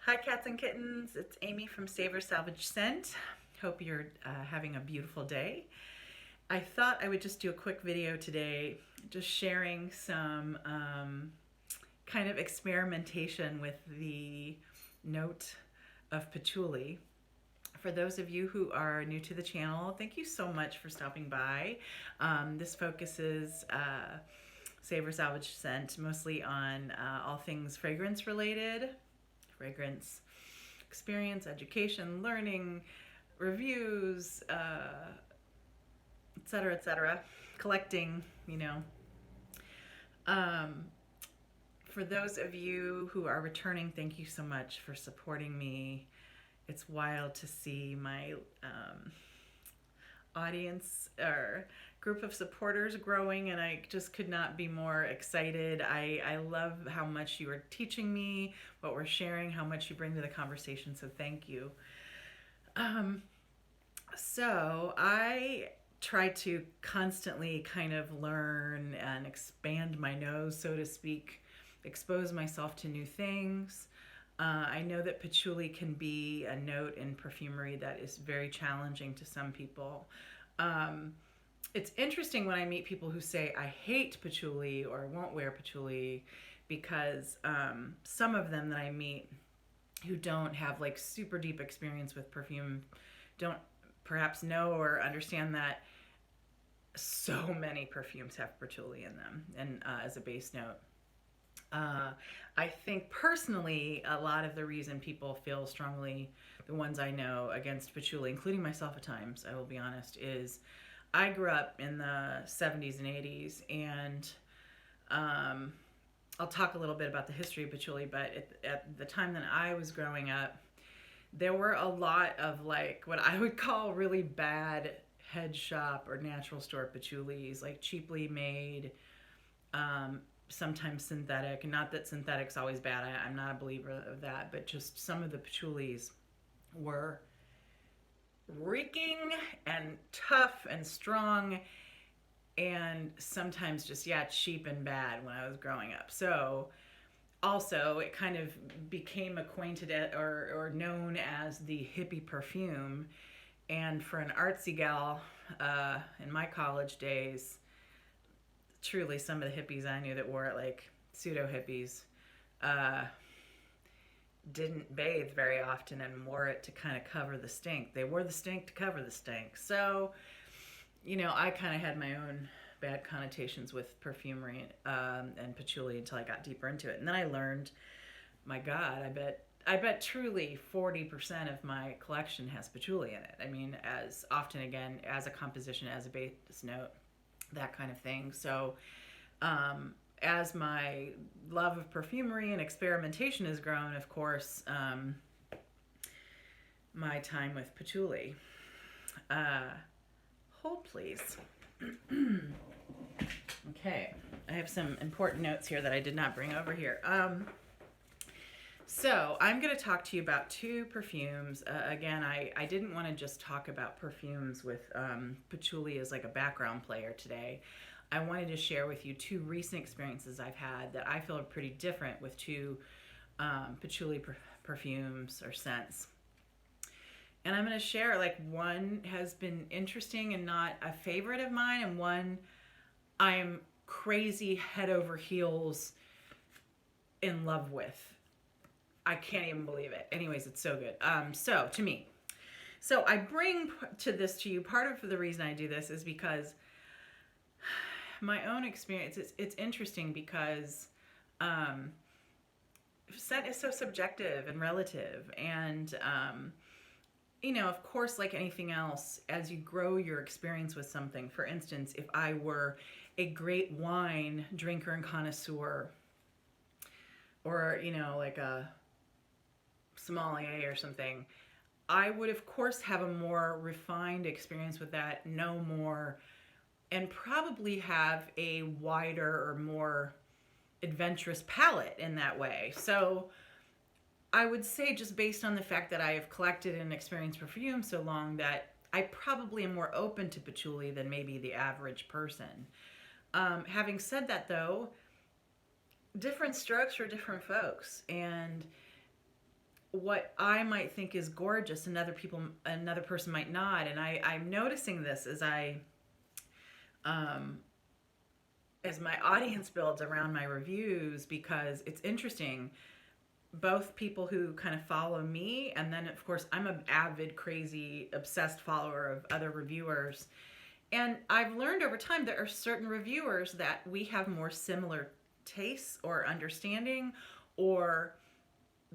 Hi cats and kittens, it's Amy from Savor Salvage Scent. Hope you're having a beautiful day. I thought I would just do a quick video today, just sharing some kind of experimentation with the note of patchouli. For those of you who are new to the channel, thank you so much for stopping by. This focuses Savor Salvage Scent mostly on all things fragrance related, fragrance experience, education, learning, reviews, etc., collecting, you know. Um, for those of you who are returning, thank you so much for supporting me. It's wild to see my audience or group of supporters growing, and I just could not be more excited. I love how much you are teaching me, what we're sharing, how much you bring to the conversation, so thank you. So I try to constantly kind of learn and expand my nose, so to speak, expose myself to new things. I know that patchouli can be a note in perfumery that is very challenging to some people. It's interesting when I meet people who say, I hate patchouli or won't wear patchouli, because some of them that I meet who don't have like super deep experience with perfume don't perhaps know or understand that so many perfumes have patchouli in them and as a base note. I think personally, a lot of the reason people feel strongly, the ones I know, against patchouli, including myself at times, I will be honest, is I grew up in the 70s and 80s, and I'll talk a little bit about the history of patchouli, but at the time that I was growing up, there were a lot of like what I would call really bad head shop or natural store patchoulis, like cheaply made, sometimes synthetic. Not that synthetic's always bad, I'm not a believer of that, but just some of the patchoulis were reeking and tough and strong, and sometimes just, yeah, cheap and bad when I was growing up. So also it kind of became acquainted or known as the hippie perfume. And for an artsy gal in my college days, truly some of the hippies I knew that wore it, like pseudo hippies, uh, didn't bathe very often and wore it to kind of cover the stink. They wore the stink to cover the stink. So, you know, I kind of had my own bad connotations with perfumery and patchouli until I got deeper into it. And then I learned, my God, I bet truly 40% of my collection has patchouli in it. I mean, as often, again, as a composition, as a base note, that kind of thing. So as my love of perfumery and experimentation has grown, of course, my time with patchouli. Hold, please. Okay, I have some important notes here that I did not bring over here. So I'm going to talk to you about two perfumes. Again, I didn't want to just talk about perfumes with patchouli as like a background player today. I wanted to share with you two recent experiences I've had that I feel are pretty different with two patchouli perfumes or scents. And I'm going to share, like, one has been interesting and not a favorite of mine, and one I'm crazy head over heels in love with. I can't even believe it. Anyways, it's so good. So to me, so I bring to you, part of the reason I do this is because my own experience, it's interesting because scent is so subjective and relative, and you know, of course, like anything else, as you grow your experience with something, for instance, if I were a great wine drinker and connoisseur, or, you know, like a sommelier or something, I would, of course, have a more refined experience with that, know more, and probably have a wider or more adventurous palette in that way. So I would say, just based on the fact that I have collected and experienced perfume so long, that I probably am more open to patchouli than maybe the average person. Having said that, though, different strokes for different folks. And what I might think is gorgeous, another person might not. And I'm noticing this um, as my audience builds around my reviews, because it's interesting. Both people who kind of follow me, and then of course I'm an avid, crazy, obsessed follower of other reviewers. And I've learned over time there are certain reviewers that we have more similar tastes or understanding, or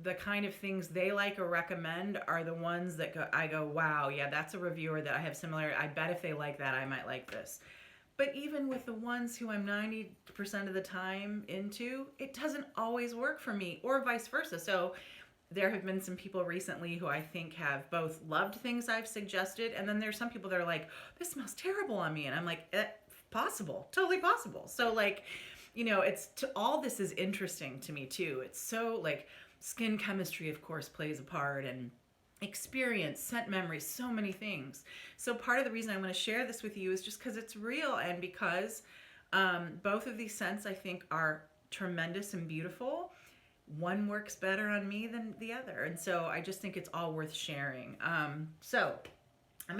the kind of things they like or recommend are the ones that I go, wow, yeah, that's a reviewer that I have similar. I bet if they like that, I might like this. But even with the ones who I'm 90% of the time into, it doesn't always work for me, or vice versa. So there have been some people recently who I think have both loved things I've suggested, and then there's some people that are like, this smells terrible on me. And I'm like, possible, totally possible. So, like, all this is interesting to me too. It's so, like, skin chemistry, of course, plays a part, and experience, scent memory, so many things. So part of the reason I want to share this with you is just because it's real, and because both of these scents I think are tremendous and beautiful. One works better on me than the other, and so I just think it's all worth sharing. So I'm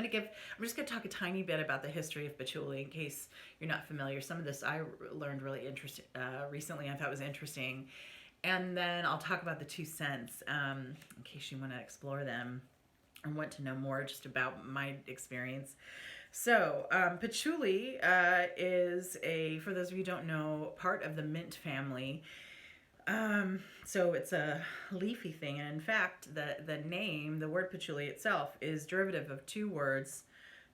just gonna talk a tiny bit about the history of patchouli in case you're not familiar. Some of this I learned really interesting recently. I thought was interesting. And then I'll talk about the two scents in case you want to explore them or want to know more just about my experience. So patchouli is for those of you who don't know, part of the mint family. So it's a leafy thing. And in fact, the name, the word patchouli itself, is derivative of two words,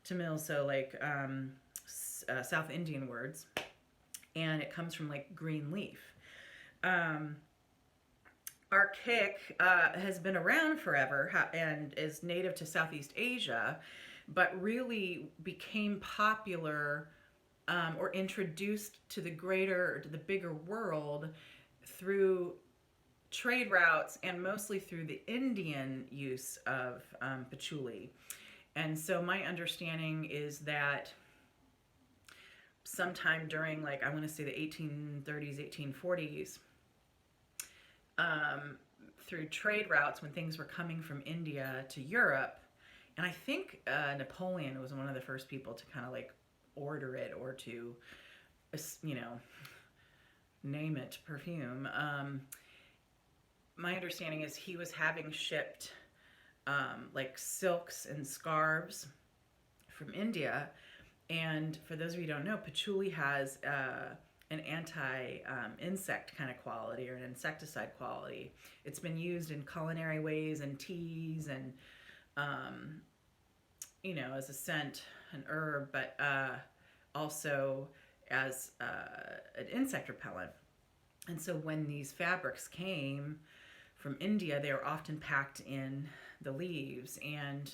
Tamil, so like South Indian words. And it comes from like green leaf. Archaic has been around forever and is native to Southeast Asia, but really became popular or introduced to the bigger world through trade routes, and mostly through the Indian use of patchouli. And so my understanding is that sometime during, like, I want to say the 1830s, 1840s, through trade routes when things were coming from India to Europe. And I think Napoleon was one of the first people to kind of like order it, or to, name it perfume. My understanding is he was having shipped like silks and scarves from India. And for those of you who don't know, patchouli has an anti-insect kind of quality, or an insecticide quality. It's been used in culinary ways and teas, and as a scent, an herb, but also as an insect repellent. And so when these fabrics came from India, they were often packed in the leaves, and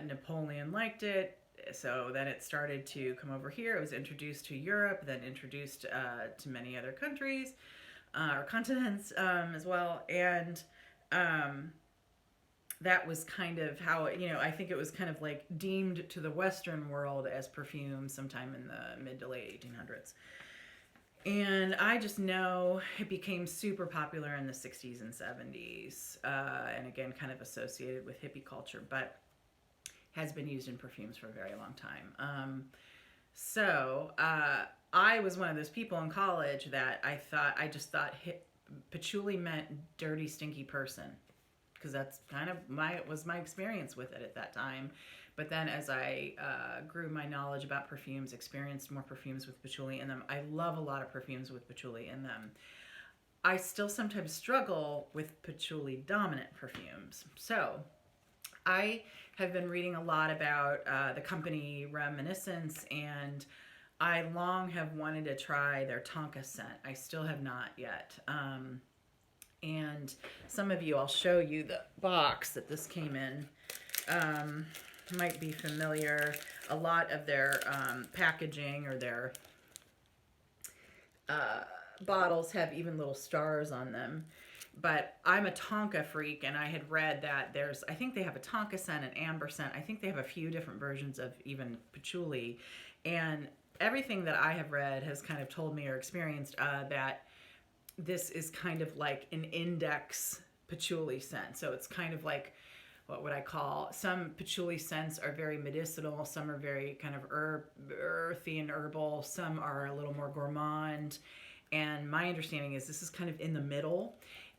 Napoleon liked it. So then it started to come over here. It was introduced to Europe, then introduced to many other countries or continents as well. And that was kind of how, I think it was kind of like deemed to the Western world as perfume sometime in the mid to late 1800s. And I just know it became super popular in the 60s and 70s. And again, kind of associated with hippie culture, but has been used in perfumes for a very long time. So I was one of those people in college that I just thought patchouli meant dirty, stinky person, because that's kind of my experience with it at that time. But then as I grew my knowledge about perfumes, experienced more perfumes with patchouli in them, I love a lot of perfumes with patchouli in them. I still sometimes struggle with patchouli-dominant perfumes. So I have been reading a lot about the company Reminiscence, and I long have wanted to try their tonka scent. I still have not yet. And some of you, I'll show you the box that this came in. Might be familiar. A lot of their packaging, or their bottles, have even little stars on them. But I'm a tonka freak, and I had read that I think they have a tonka scent, an amber scent. I think they have a few different versions of even patchouli. And everything that I have read has kind of told me or experienced that this is kind of like an index patchouli scent. So it's kind of like, what would I call, some patchouli scents are very medicinal, some are very kind of earthy and herbal, some are a little more gourmand. And my understanding is this is kind of in the middle.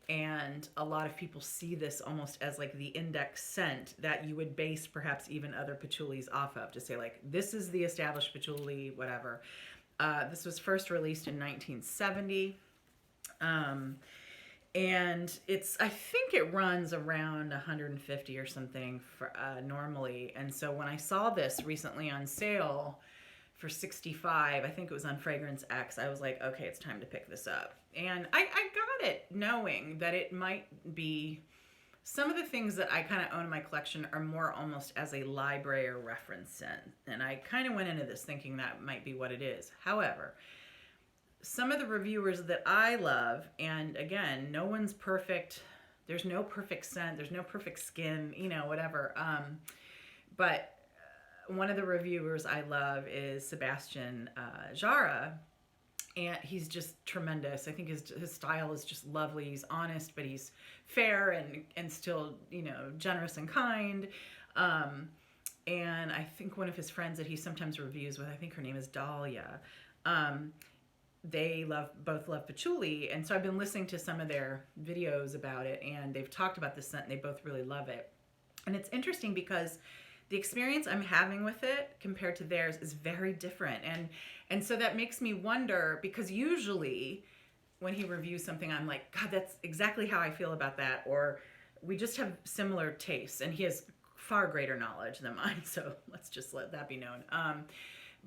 And a lot of people see this almost as like the index scent that you would base perhaps even other patchoulis off of, to say like, this is the established patchouli, whatever. This was first released in 1970. And I think it runs around 150 or something for, normally. And so when I saw this recently on sale for 65, I think it was on Fragrance X, I was like, okay, it's time to pick this up. And I got it knowing that it might be, some of the things that I kind of own in my collection are more almost as a library or reference scent. And I kind of went into this thinking that might be what it is. However, some of the reviewers that I love, and again, no one's perfect. There's no perfect scent. There's no perfect skin, you know, whatever. But one of the reviewers I love is Sebastian Jara, and he's just tremendous. I think his style is just lovely. He's honest, but he's fair and still, you know, generous and kind. And I think one of his friends that he sometimes reviews with, I think her name is Dahlia, they both love patchouli, and so I've been listening to some of their videos about it, and they've talked about the scent, and they both really love it. And it's interesting because the experience I'm having with it compared to theirs is very different, and so that makes me wonder, because usually when he reviews something, I'm like, God, that's exactly how I feel about that, or we just have similar tastes, and he has far greater knowledge than mine, so let's just let that be known.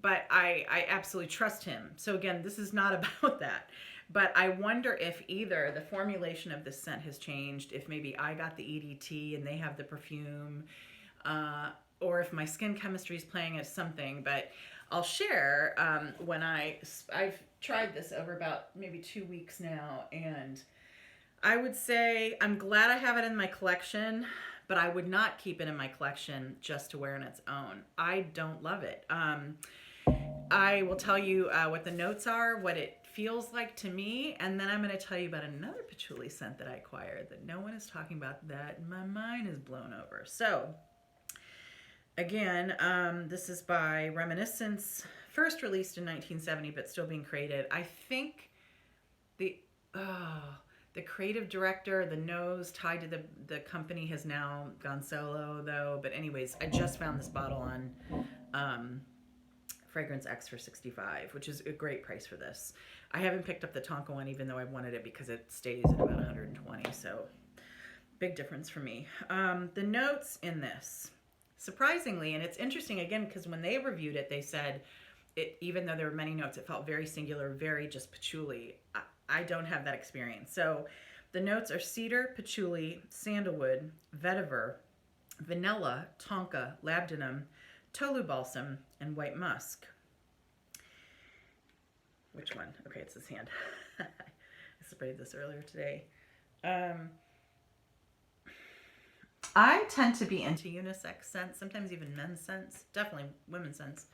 But I absolutely trust him. So again, this is not about that. But I wonder if either the formulation of the scent has changed, if maybe I got the EDT and they have the perfume, or if my skin chemistry is playing as something. But I'll share when I've tried this over about maybe 2 weeks now, and I would say I'm glad I have it in my collection, but I would not keep it in my collection just to wear on its own. I don't love it. I will tell you what the notes are, what it feels like to me, and then I'm going to tell you about another patchouli scent that I acquired that no one is talking about, that my mind is blown over. So, again, this is by Reminiscence, first released in 1970, but still being created. I think the creative director, the nose tied to the company, has now gone solo, though. But anyways, I just found this bottle on Fragrance X for 65, which is a great price for this. I haven't picked up the Tonka one, even though I wanted it, because it stays at about 120, so big difference for me. The notes in this, surprisingly, and it's interesting, again, because when they reviewed it, they said, even though there were many notes, it felt very singular, very just patchouli. I don't have that experience. So the notes are cedar, patchouli, sandalwood, vetiver, vanilla, tonka, labdanum, tolu balsam, and white musk. Which one? Okay, it's this hand. I sprayed this earlier today. I tend to be into unisex scents, sometimes even men's scents, definitely women's scents.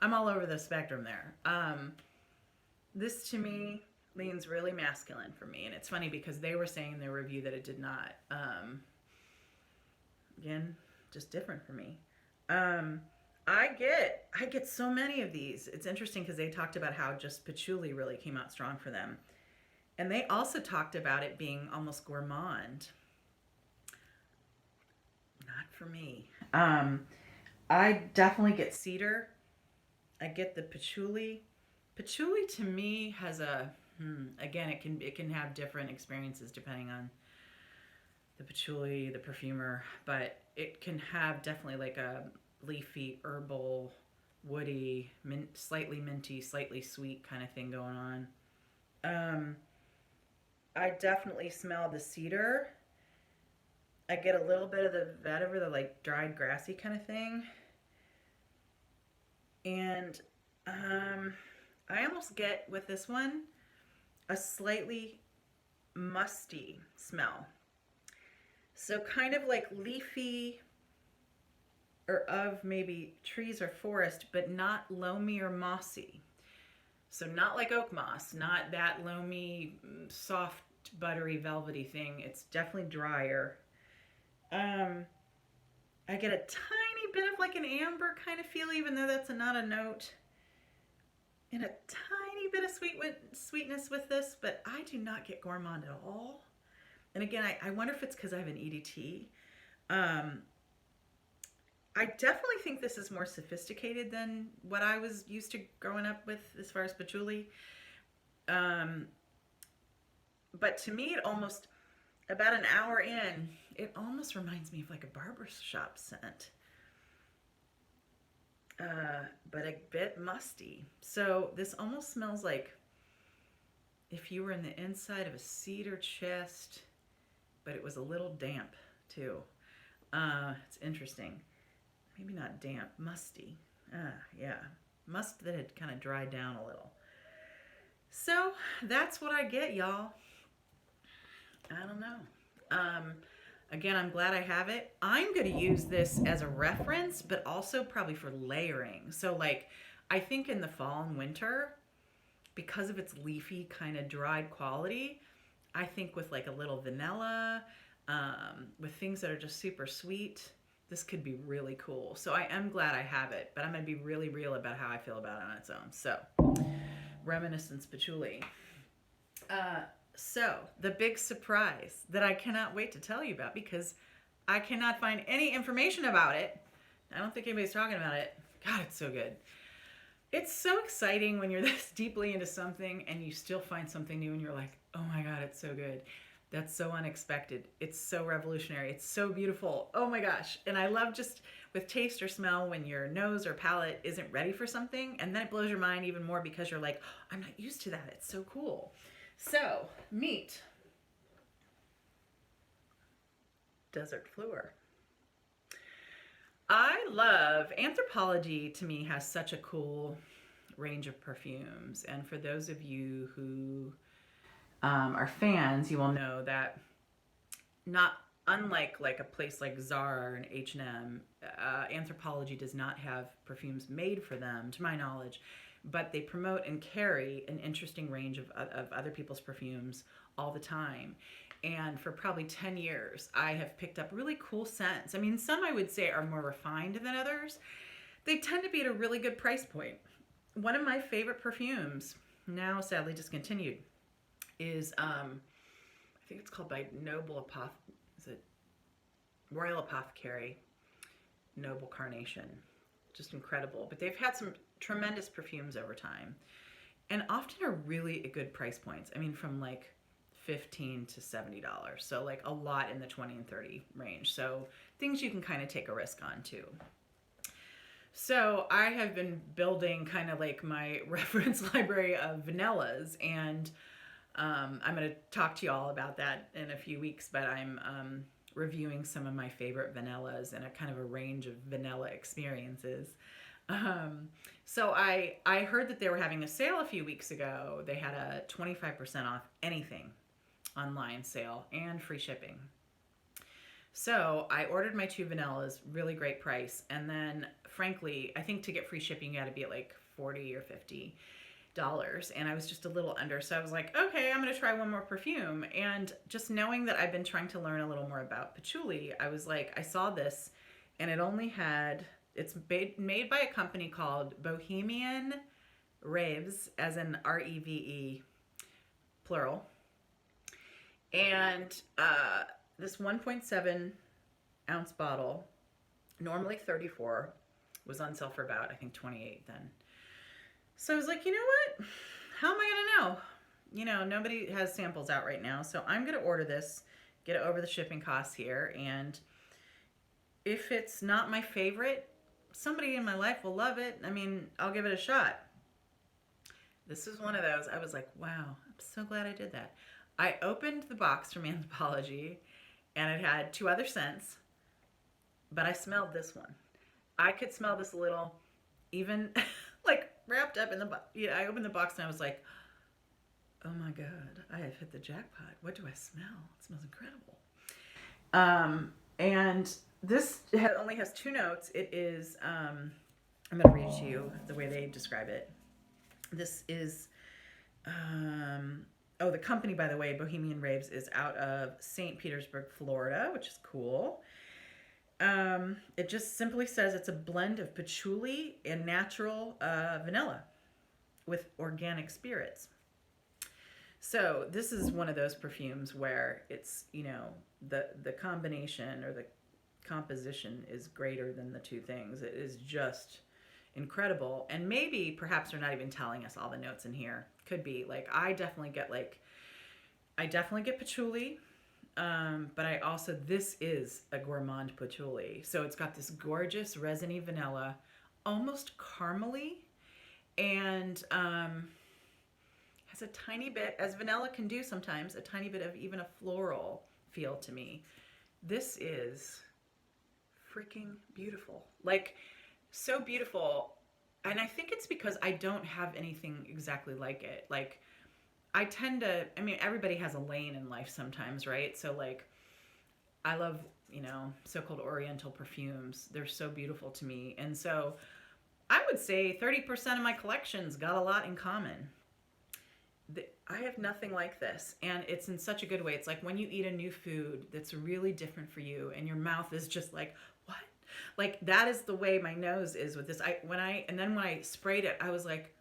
I'm all over the spectrum there. This to me leans really masculine for me, and it's funny because they were saying in their review that it did not. Again, just different for me. I get so many of these. It's interesting because they talked about how just patchouli really came out strong for them. And they also talked about it being almost gourmand. Not for me. I definitely get cedar. I get the patchouli. Patchouli to me has a, again, it can have different experiences depending on the patchouli, the perfumer, but it can have definitely like a leafy, herbal, woody, slightly minty, slightly sweet kind of thing going on. I definitely smell the cedar. I get a little bit of the vetiver, the like dried grassy kind of thing. And I almost get with this one a slightly musty smell. So kind of like leafy, or of maybe trees or forest, but not loamy or mossy. So not like oak moss, not that loamy, soft buttery, velvety thing. It's definitely drier. I get a tiny bit of like an amber kind of feel, even though that's not a note. And a tiny bit of sweetness with this, but I do not get gourmand at all. And again, I wonder if it's because I have an EDT. I definitely think this is more sophisticated than what I was used to growing up with as far as patchouli. But to me, it almost, about an hour in, it almost reminds me of like a barbershop scent. But a bit musty. So this almost smells like if you were in the inside of a cedar chest, but it was a little damp too. It's interesting. Maybe not damp, musty. Yeah, must that had kind of dried down a little. So that's what I get, y'all. I don't know. Again, I'm glad I have it. I'm going to use this as a reference, but also probably for layering. So like, I think in the fall and winter, because of its leafy kind of dried quality, I think with like a little vanilla, with things that are just super sweet, this could be really cool. So I am glad I have it, but I'm going to be really real about how I feel about it on its own. So, Reminiscence Patchouli. So, the big surprise that I cannot wait to tell you about, because I cannot find any information about it. I don't think anybody's talking about it. God, it's so good. It's so exciting when you're this deeply into something and you still find something new and you're like, oh my God, it's so good. That's so unexpected. It's so revolutionary. It's so beautiful. Oh my gosh. And I love just with taste or smell when your nose or palate isn't ready for something, and then it blows your mind even more because you're like, I'm not used to that. It's so cool. So, meet Desert Fleur. I love, Anthropologie to me has such a cool range of perfumes. And for those of you who are fans, you will know that not unlike like a place like Zara and H&M, Anthropologie does not have perfumes made for them, to my knowledge, but they promote and carry an interesting range of other people's perfumes all the time. And for probably 10 years, I have picked up really cool scents. I mean, some I would say are more refined than others. They tend to be at a really good price point. One of my favorite perfumes, now sadly discontinued, is, I think it's called by Royal Apothecary, Noble Carnation. Just incredible. But they've had some tremendous perfumes over time, and often are really at good price points. I mean, from like $15 to $70. So like a lot in the 20 and 30 range. So things you can kind of take a risk on too. So I have been building kind of like my reference library of vanillas, and I'm going to talk to you all about that in a few weeks, but I'm reviewing some of my favorite vanillas and a kind of a range of vanilla experiences. So I heard that they were having a sale a few weeks ago. They had a 25% off anything online sale and free shipping. So I ordered my 2 vanillas, really great price. And then frankly, I think to get free shipping, you got to be at like $40 or $50. And I was just a little under. So I was like, okay, I'm going to try one more perfume. And just knowing that I've been trying to learn a little more about patchouli, I was like, I saw this and it only had, it's made by a company called Bohemian Reves, as in R-E-V-E, plural. And this 1.7 ounce bottle, normally 34, was on sale for about, I think, 28 then. So I was like, you know what? How am I going to know? You know, nobody has samples out right now. So I'm going to order this, get it over the shipping costs here. And if it's not my favorite, somebody in my life will love it. I mean, I'll give it a shot. This is one of those. I was like, wow, I'm so glad I did that. I opened the box from Anthropologie and it had 2 other scents, but I smelled this one. I could smell this a little, even like wrapped up in the box. Yeah, I opened the box and I was like, oh my God, I have hit the jackpot. What do I smell? It smells incredible. And this only has 2 notes. It is, I'm going to read to you the way they describe it. This is Oh, the company, by the way, Bohemian Reves, is out of St. Petersburg, Florida, which is cool. It just simply says it's a blend of patchouli and natural vanilla with organic spirits. So this is one of those perfumes where it's, the combination or the composition is greater than the two things. It is just incredible. And maybe perhaps they're not even telling us all the notes in here. Could be. Like I definitely get patchouli. But I also, this is a gourmand patchouli. So it's got this gorgeous resiny vanilla, almost caramely, and has a tiny bit, as vanilla can do sometimes, a tiny bit of even a floral feel to me. This is freaking beautiful. Like, so beautiful. And I think it's because I don't have anything exactly like it. Like, I tend to, I mean, everybody has a lane in life sometimes, right? So, like, I love, so-called oriental perfumes. They're so beautiful to me. And so I would say 30% of my collection's got a lot in common. I have nothing like this, and it's in such a good way. It's like when you eat a new food that's really different for you, and your mouth is just like, what? Like, that is the way my nose is with this. And then when I sprayed it, I was like,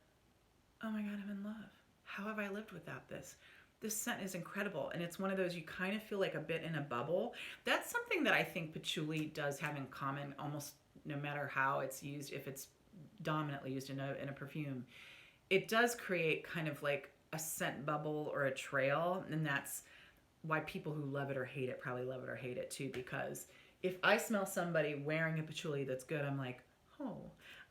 oh my God, I'm in love. How have I lived without this? This scent is incredible, and it's one of those you kind of feel like a bit in a bubble. That's something that I think patchouli does have in common, almost no matter how it's used. If it's dominantly used in a perfume, it does create kind of like a scent bubble or a trail, and that's why people who love it or hate it probably love it or hate it too. Because if I smell somebody wearing a patchouli that's good, I'm like, oh,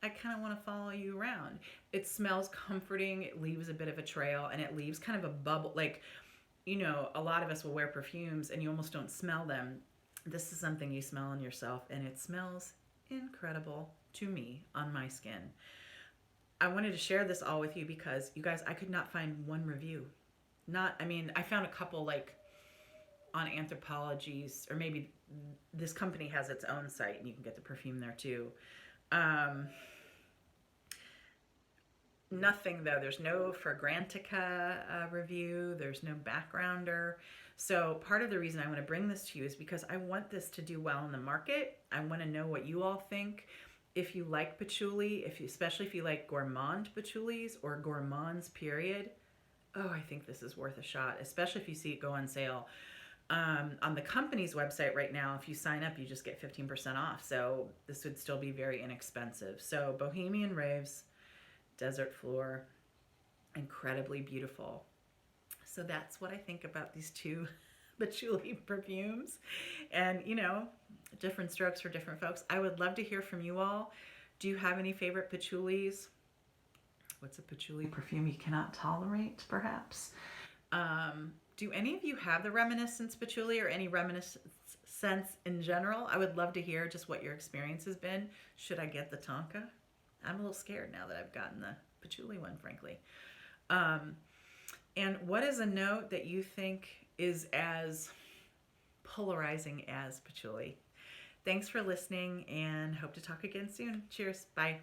I kind of want to follow you around. It smells comforting. It leaves a bit of a trail, and it leaves kind of a bubble. Like, a lot of us will wear perfumes and you almost don't smell them. This is something you smell on yourself, and it smells incredible to me on my skin. I wanted to share this all with you because, you guys, I could not find one review. I found a couple, like, on Anthropologie's, or maybe this company has its own site and you can get the perfume there too. Nothing though. There's no Fragrantica review. There's no backgrounder. So part of the reason I want to bring this to you is because I want this to do well in the market. I want to know what you all think. If you like patchouli, especially if you like gourmand patchoulis or gourmands, period. Oh, I think this is worth a shot, especially if you see it go on sale. On the company's website right now, if you sign up, you just get 15% off. So this would still be very inexpensive. So Bohemian Reves, Desert Fleur, incredibly beautiful. So that's what I think about these two patchouli perfumes. And, different strokes for different folks. I would love to hear from you all. Do you have any favorite patchoulis? What's a patchouli perfume you cannot tolerate, perhaps? Do any of you have the Reminiscence Patchouli or any Reminiscence scents in general? I would love to hear just what your experience has been. Should I get the Tonka? I'm a little scared now that I've gotten the patchouli one, frankly. And what is a note that you think is as polarizing as patchouli? Thanks for listening, and hope to talk again soon. Cheers. Bye.